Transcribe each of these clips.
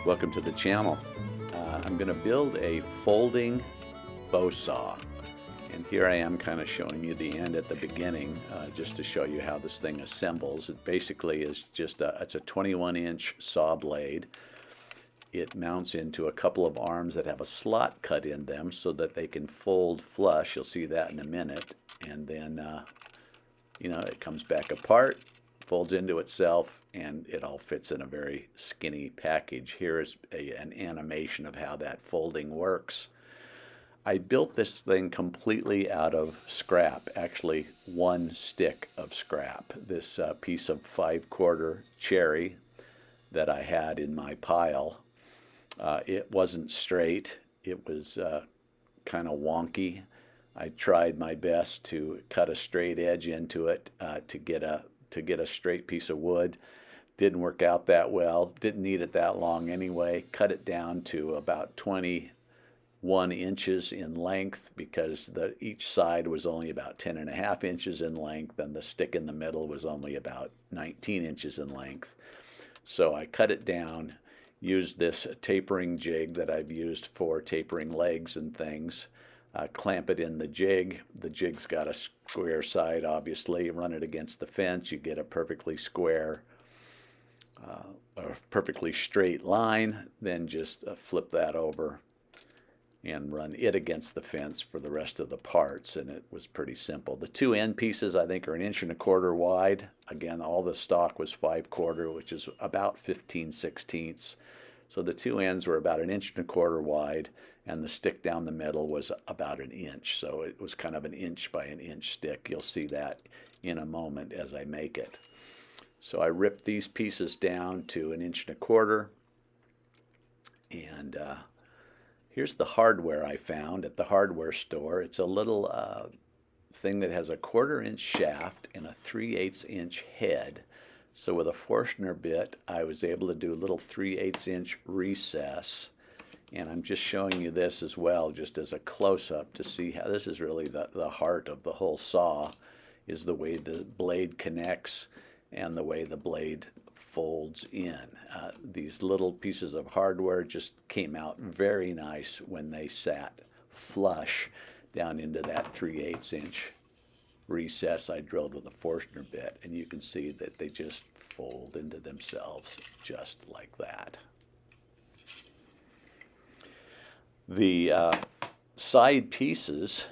Welcome to the channel. I'm going to build a folding bow saw, and here I am kind of showing you the end at the beginning just to show you how this thing assembles. It basically is just it's a 21-inch saw blade. It mounts into a couple of arms that have a slot cut in them so that they can fold flush. You'll see that in a minute. And then it comes back apart, folds into itself, and it all fits in a very skinny package. Here is an animation of how that folding works. I built this thing completely out of scrap, actually one stick of scrap. This piece of 5/4 cherry that I had in my pile, it wasn't straight. It was kind of wonky. I tried my best to cut a straight edge into it to get a straight piece of wood. Didn't work out that well. Didn't need it that long anyway. Cut it down to about 21 inches in length because each side was only about 10.5 inches in length, and the stick in the middle was only about 19 inches in length. So I cut it down, used this tapering jig that I've used for tapering legs and things. Clamp it in the jig. The jig's got a square side, obviously. Run it against the fence. You get a perfectly square, a perfectly straight line. Then just flip that over and run it against the fence for the rest of the parts, and it was pretty simple. The two end pieces I think are 1.25 inches wide. Again, all the stock was 5/4, which is about 15/16. So the two ends were about 1.25 inches wide, and the stick down the middle was about 1 inch. So it was kind of 1 inch by 1 inch stick. You'll see that in a moment as I make it. So I ripped these pieces down to 1.25 inches, and here's the hardware I found at the hardware store. It's a little thing that has a 1/4 inch shaft and a 3/8 inch head. So with a Forstner bit, I was able to do a little 3/8 inch recess. And I'm just showing you this as well, just as a close-up to see how this is really the heart of the whole saw, is the way the blade connects and the way the blade folds in. These little pieces of hardware just came out very nice when they sat flush down into that 3/8 inch recess I drilled with a Forstner bit, and you can see that they just fold into themselves just like that. The side pieces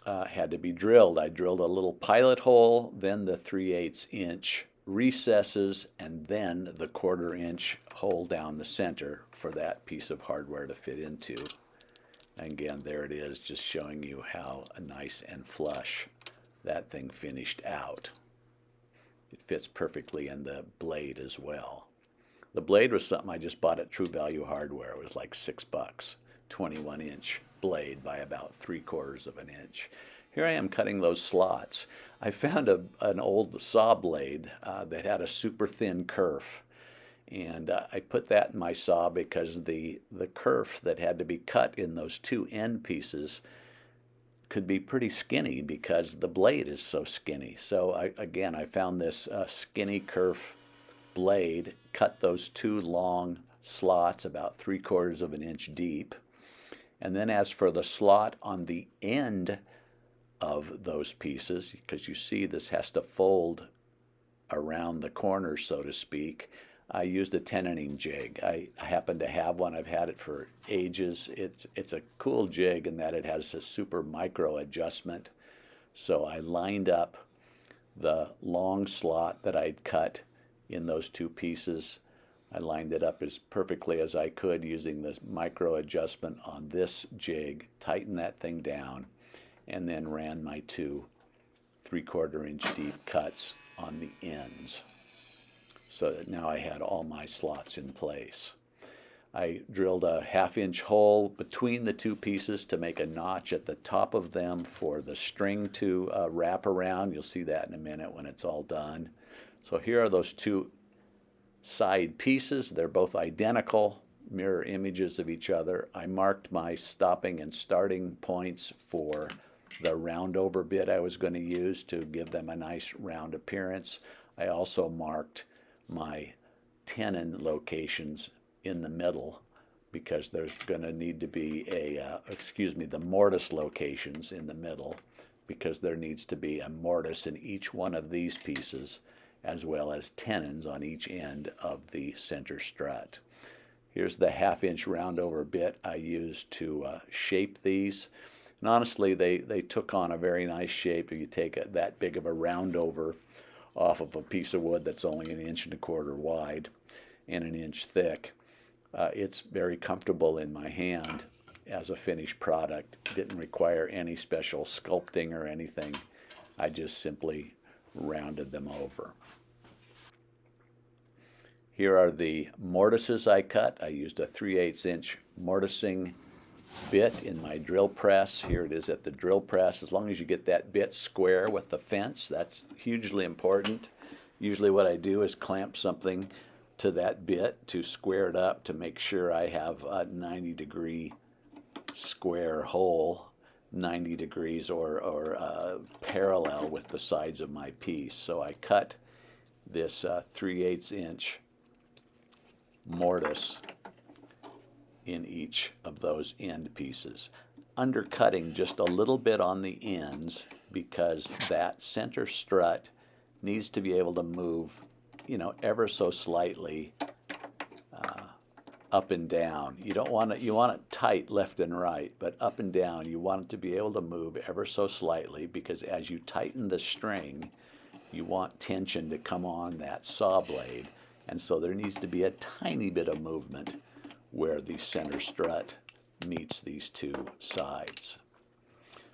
had to be drilled. I drilled a little pilot hole, then the 3/8 inch recesses, and then the 1/4 inch hole down the center for that piece of hardware to fit into. And again, there it is, just showing you how nice and flush that thing finished out. It fits perfectly in the blade as well. The blade was something I just bought at True Value Hardware. It was like $6. 21-inch blade by about 3/4 of an inch. Here I am cutting those slots. I found an old saw blade that had a super thin kerf, and I put that in my saw because the kerf that had to be cut in those two end pieces could be pretty skinny because the blade is so skinny. So I found this skinny kerf blade, cut those two long slots about 3/4 of an inch deep. And then as for the slot on the end of those pieces, because you see this has to fold around the corner, so to speak, I used a tenoning jig. I happen to have one. I've had it for ages. It's a cool jig in that it has a super micro adjustment. So I lined up the long slot that I'd cut in those two pieces. I lined it up as perfectly as I could using this micro adjustment on this jig, tightened that thing down, and then ran my two 3/4 inch deep cuts on the ends so that now I had all my slots in place. I drilled a 1/2 inch hole between the two pieces to make a notch at the top of them for the string to wrap around. You'll see that in a minute when it's all done. So here are those two side pieces. They're both identical, mirror images of each other. I marked my stopping and starting points for the round over bit I was going to use to give them a nice round appearance. I also marked my tenon locations in the middle, because there's going to need to be the mortise locations in the middle, because there needs to be a mortise in each one of these pieces, as well as tenons on each end of the center strut. Here's the 1/2 inch roundover bit I used to shape these. And honestly, they took on a very nice shape. If you take that big of a roundover off of a piece of wood that's only 1.25 inches wide and 1 inch thick, it's very comfortable in my hand as a finished product. It didn't require any special sculpting or anything. I just simply rounded them over. Here are the mortises I cut. I used a 3/8 inch mortising bit in my drill press. Here it is at the drill press. As long as you get that bit square with the fence, that's hugely important. Usually what I do is clamp something to that bit to square it up to make sure I have a 90-degree square hole, 90 degrees or parallel with the sides of my piece. So I cut this 3/8 inch mortise in each of those end pieces, undercutting just a little bit on the ends because that center strut needs to be able to move, ever so slightly up and down. You don't want it, you want it tight left and right, but up and down you want it to be able to move ever so slightly, because as you tighten the string, you want tension to come on that saw blade, and so there needs to be a tiny bit of movement where the center strut meets these two sides.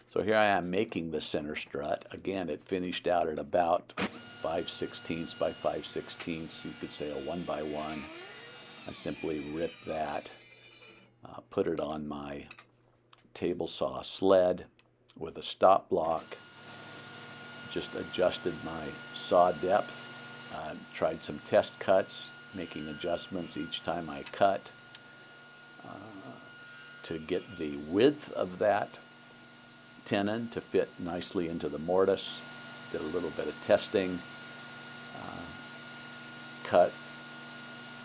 So here I am making the center strut. Again, it finished out at about 5/16 by 5/16. You could say a 1x1. I simply ripped that, put it on my table saw sled with a stop block, just adjusted my saw depth, tried some test cuts, making adjustments each time I cut to get the width of that tenon to fit nicely into the mortise. Did a little bit of testing, cut,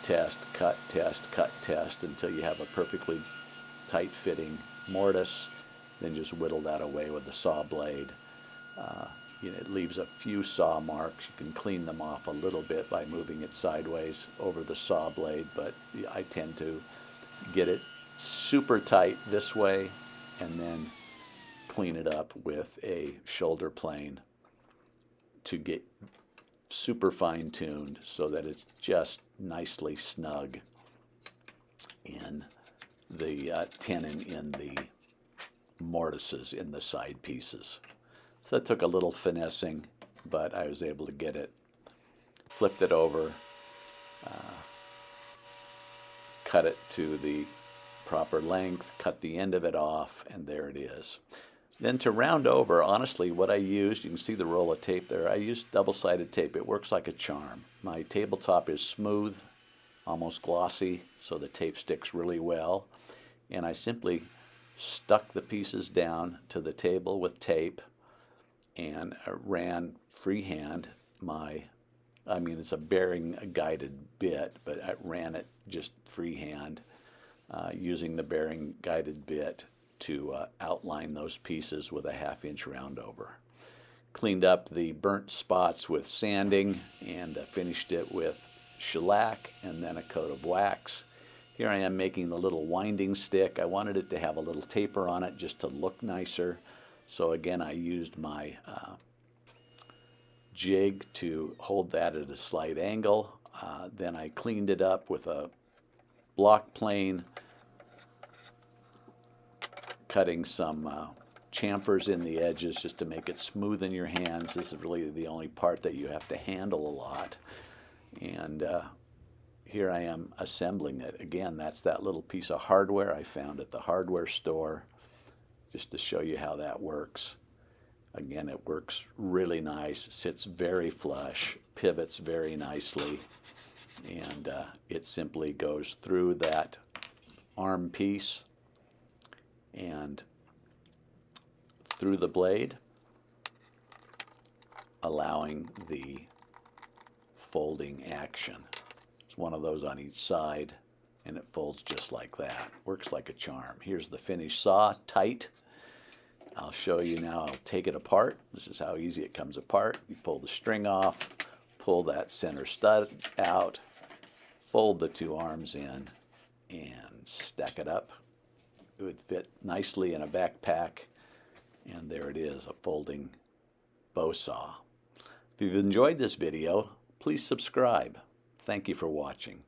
test, cut, test, cut, test, until you have a perfectly tight-fitting mortise. Then just whittle that away with the saw blade. It leaves a few saw marks. You can clean them off a little bit by moving it sideways over the saw blade, but I tend to get it super tight this way and then clean it up with a shoulder plane to get super fine-tuned so that it's just nicely snug in the tenon in the mortises in the side pieces. So that took a little finessing, but I was able to get it, flipped it over, cut it to the proper length, cut the end of it off, and there it is. Then to round over, honestly, what I used, you can see the roll of tape there, I used double-sided tape. It works like a charm. My tabletop is smooth, almost glossy, so the tape sticks really well. And I simply stuck the pieces down to the table with tape and ran freehand it's a bearing guided bit, but I ran it just freehand using the bearing guided bit to outline those pieces with a 1/2 inch roundover. Cleaned up the burnt spots with sanding and finished it with shellac and then a coat of wax. Here I am making the little winding stick. I wanted it to have a little taper on it just to look nicer. So again, I used my jig to hold that at a slight angle. Then I cleaned it up with a block plane, cutting some chamfers in the edges just to make it smooth in your hands. This is really the only part that you have to handle a lot. And here I am assembling it. Again, that's that little piece of hardware I found at the hardware store, just to show you how that works. Again, it works really nice, sits very flush, pivots very nicely, and it simply goes through that arm piece and through the blade, allowing the folding action. It's one of those on each side, and it folds just like that. Works like a charm. Here's the finished saw, tight. I'll show you now. I'll take it apart. This is how easy it comes apart. You pull the string off, pull that center stud out, fold the two arms in, and stack it up. It would fit nicely in a backpack, and there it is, a folding bow saw. If you've enjoyed this video, please subscribe. Thank you for watching.